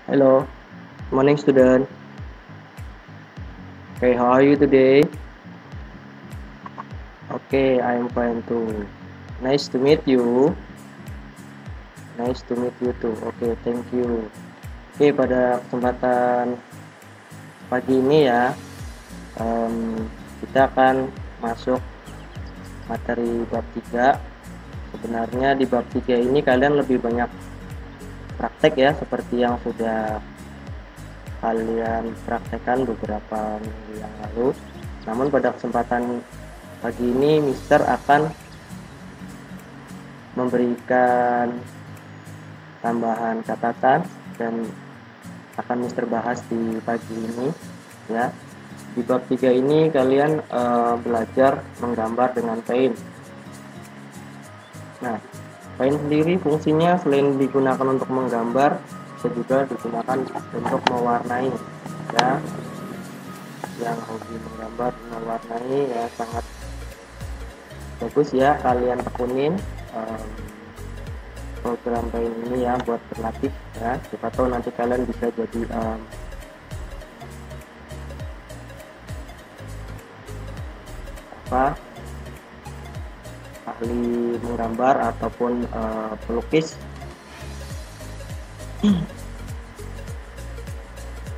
Hello, morning student. Okay, how are you today? Okay, I am fine too. Nice to meet you. Nice to meet you too. Okay, thank you. Okay, pada kesempatan pagi ini ya, kita akan masuk materi bab 3. Sebenarnya di bab 3 ini kalian lebih banyak praktek ya, seperti yang sudah kalian praktekkan beberapa minggu yang lalu. Namun pada kesempatan pagi ini Mister akan memberikan tambahan catatan dan akan Mister bahas di pagi ini ya. Di bab 3 ini kalian belajar menggambar dengan paint. Nah, paint sendiri fungsinya selain digunakan untuk menggambar, bisa juga digunakan untuk mewarnai ya. Yang hobi menggambar mewarnai ya, sangat bagus ya, kalian tekunin program paint ini ya buat berlatih ya. Siapa tahu nanti kalian bisa jadi ahli menggambar ataupun pelukis.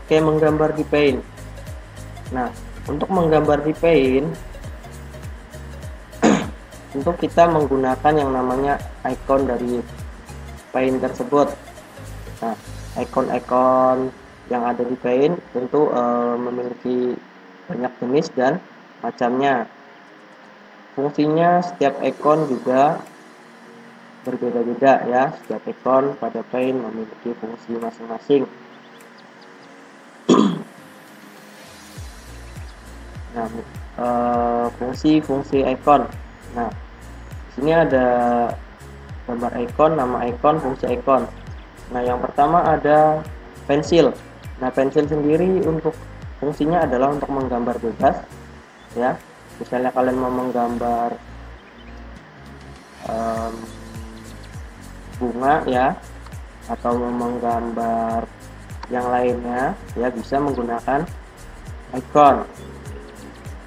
Oke, menggambar di paint. Nah, untuk menggambar di paint untuk kita menggunakan yang namanya icon dari paint tersebut. Nah, icon-icon yang ada di paint tentu memiliki banyak jenis dan macamnya. Fungsinya setiap icon juga berbeda-beda ya. Setiap icon pada paint memiliki fungsi masing-masing. Nah, fungsi icon. Nah, di sini ada gambar icon, nama icon, fungsi icon. Nah, yang pertama ada pensil. Nah, pensil sendiri untuk fungsinya adalah untuk menggambar bebas ya. Misalnya kalian mau menggambar bunga ya, atau mau menggambar yang lainnya ya, bisa menggunakan icon.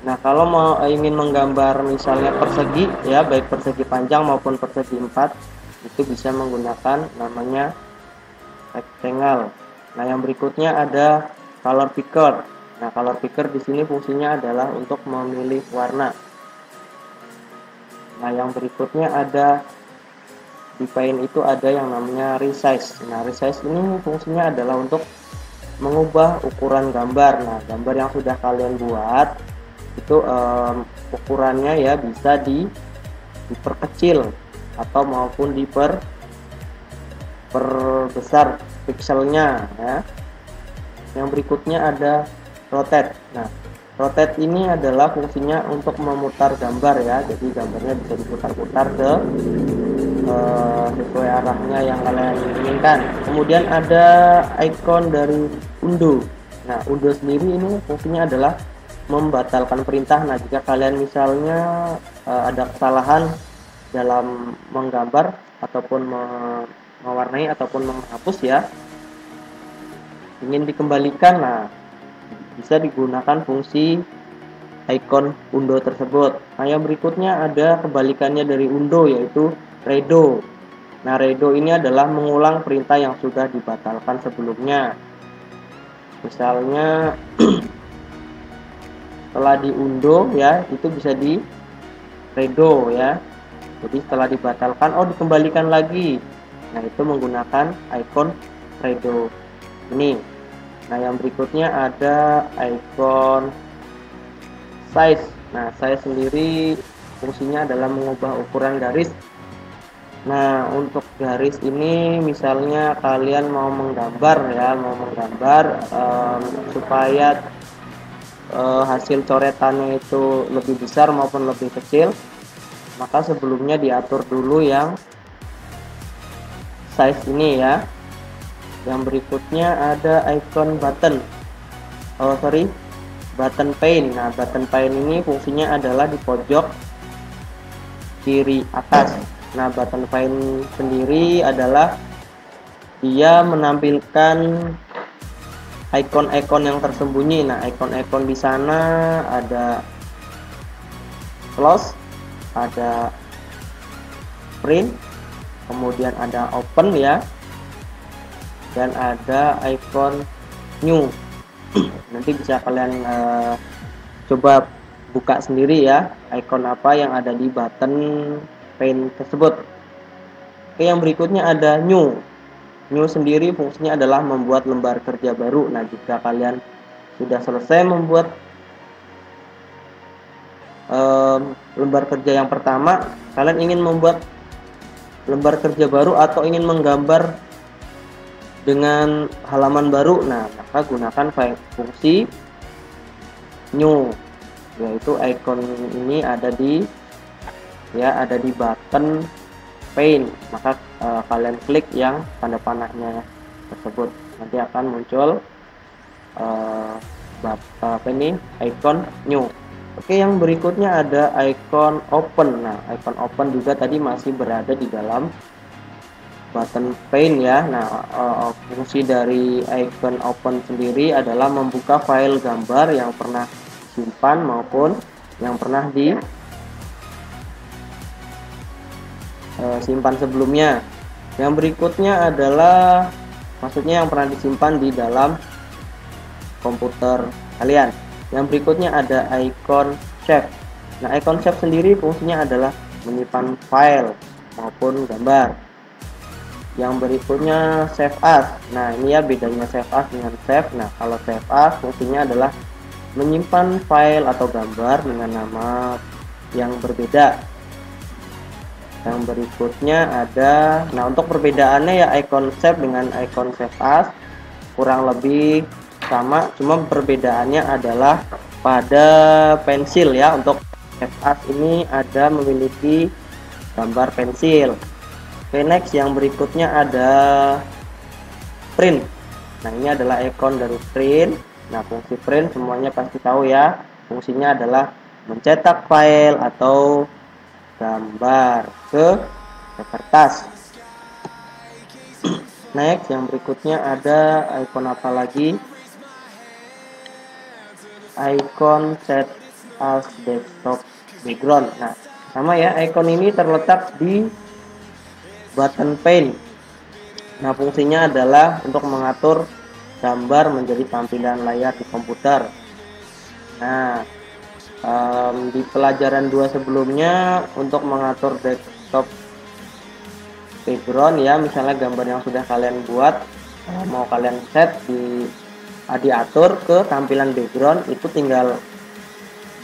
Nah, kalau mau ingin menggambar misalnya persegi ya, baik persegi panjang maupun persegi 4, itu bisa menggunakan namanya rectangle. Nah, yang berikutnya ada color picker. Nah, color picker di sini fungsinya adalah untuk memilih warna. Nah, yang berikutnya ada di paint itu ada yang namanya resize. Nah, resize ini fungsinya adalah untuk mengubah ukuran gambar. Nah, gambar yang sudah kalian buat itu ukurannya ya bisa diperkecil atau maupun diperbesar pixelnya ya. Yang berikutnya ada rotate. Nah, rotate ini adalah fungsinya untuk memutar gambar ya, jadi gambarnya bisa diputar-putar ke sesuai arahnya yang kalian inginkan. Kemudian ada icon dari undo. Nah, undo sendiri ini fungsinya adalah membatalkan perintah. Nah, jika kalian misalnya ada kesalahan dalam menggambar ataupun mewarnai ataupun menghapus ya, ingin dikembalikan, nah bisa digunakan fungsi icon undo tersebut. Nah, yang berikutnya ada kebalikannya dari undo, yaitu redo. Nah, redo ini adalah mengulang perintah yang sudah dibatalkan sebelumnya. Misalnya setelah diundo ya, itu bisa di redo ya. Jadi setelah dibatalkan, dikembalikan lagi. Nah, itu menggunakan icon redo ini. Nah, yang berikutnya ada icon size. Nah, size sendiri fungsinya adalah mengubah ukuran garis. Nah, untuk garis ini misalnya kalian mau menggambar ya, supaya hasil coretannya itu lebih besar maupun lebih kecil, maka sebelumnya diatur dulu yang size ini ya. Yang berikutnya ada icon button. Button paint. Nah, button paint ini fungsinya adalah di pojok kiri atas. Nah, button paint sendiri adalah dia menampilkan icon-icon yang tersembunyi. Nah, icon-icon di sana ada close, ada print, kemudian ada open ya, dan ada icon new. Nanti bisa kalian coba buka sendiri ya, icon apa yang ada di button paint tersebut. Oke, yang berikutnya ada new. New sendiri fungsinya adalah membuat lembar kerja baru. Nah, jika kalian sudah selesai membuat lembar kerja yang pertama, kalian ingin membuat lembar kerja baru atau ingin menggambar dengan halaman baru, nah maka gunakan fungsi new, yaitu icon ini ada di button paint. Maka kalian klik yang tanda panahnya tersebut, nanti akan muncul icon new. Oke, yang berikutnya ada icon open. Nah, icon open juga tadi masih berada di dalam button paint ya. Nah, fungsi dari icon open sendiri adalah membuka file gambar yang pernah simpan maupun yang pernah simpan sebelumnya. Yang berikutnya adalah maksudnya yang pernah disimpan di dalam komputer kalian. Yang berikutnya ada icon save. Nah, icon save sendiri fungsinya adalah menyimpan file maupun gambar. Yang berikutnya save as. Nah, ini ya bedanya save as dengan save. Nah, kalau save as fungsinya adalah menyimpan file atau gambar dengan nama yang berbeda. Yang berikutnya ada, nah untuk perbedaannya ya, icon save dengan icon save as kurang lebih sama, cuma perbedaannya adalah pada pensil ya. Untuk save as ini ada memiliki gambar pensil. Oke, next yang berikutnya ada print. Nah, ini adalah icon dari print. Nah, fungsi print semuanya pasti tahu ya, fungsinya adalah mencetak file atau gambar ke kertas. Next yang berikutnya ada icon apa lagi, icon set as desktop background. Nah, sama ya, icon ini terletak di button paint. Nah, fungsinya adalah untuk mengatur gambar menjadi tampilan layar di komputer. Nah, di pelajaran 2 sebelumnya untuk mengatur desktop background ya, misalnya gambar yang sudah kalian buat mau kalian set diatur ke tampilan background, itu tinggal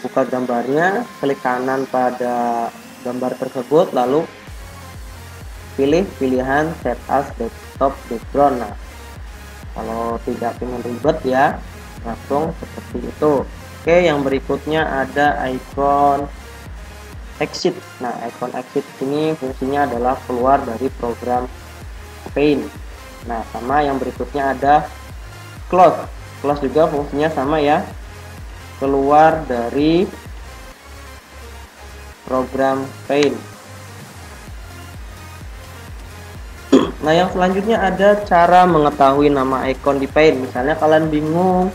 buka gambarnya, klik kanan pada gambar tersebut, lalu pilih pilihan set as desktop background. Nah, kalau tidak ingin ribet ya, langsung seperti itu. Oke, yang berikutnya ada icon exit. Nah, icon exit ini fungsinya adalah keluar dari program paint. Nah, sama yang berikutnya ada close. Close juga fungsinya sama ya, keluar dari program paint. Nah, yang selanjutnya ada cara mengetahui nama icon di paint. Misalnya kalian bingung,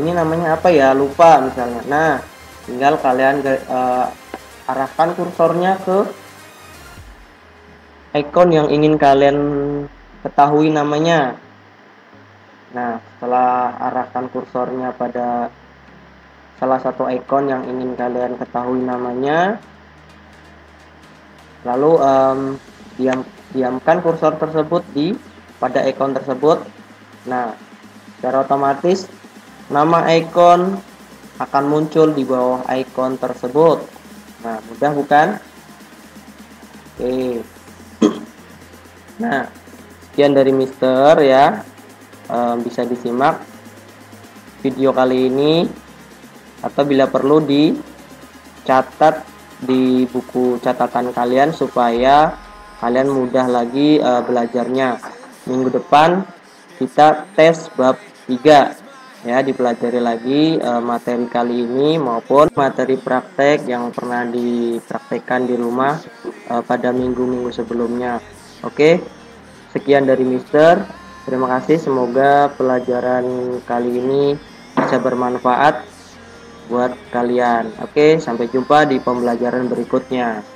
ini namanya apa ya, lupa misalnya. Nah, tinggal kalian arahkan kursornya ke icon yang ingin kalian ketahui namanya. Nah, setelah arahkan kursornya pada salah satu icon yang ingin kalian ketahui namanya, lalu diamkan kursor tersebut pada icon tersebut. Nah, secara otomatis nama icon akan muncul di bawah icon tersebut. Nah, mudah bukan? Oke. Nah, sekian dari Mister ya. Bisa disimak video kali ini, atau bila perlu dicatat di buku catatan kalian supaya kalian mudah lagi belajarnya. Minggu depan kita tes bab 3 ya, dipelajari lagi materi kali ini maupun materi praktek yang pernah dipraktekkan di rumah pada minggu-minggu sebelumnya. Oke, sekian dari Mister. Terima kasih, semoga pelajaran kali ini bisa bermanfaat buat kalian. Oke, sampai jumpa di pembelajaran berikutnya.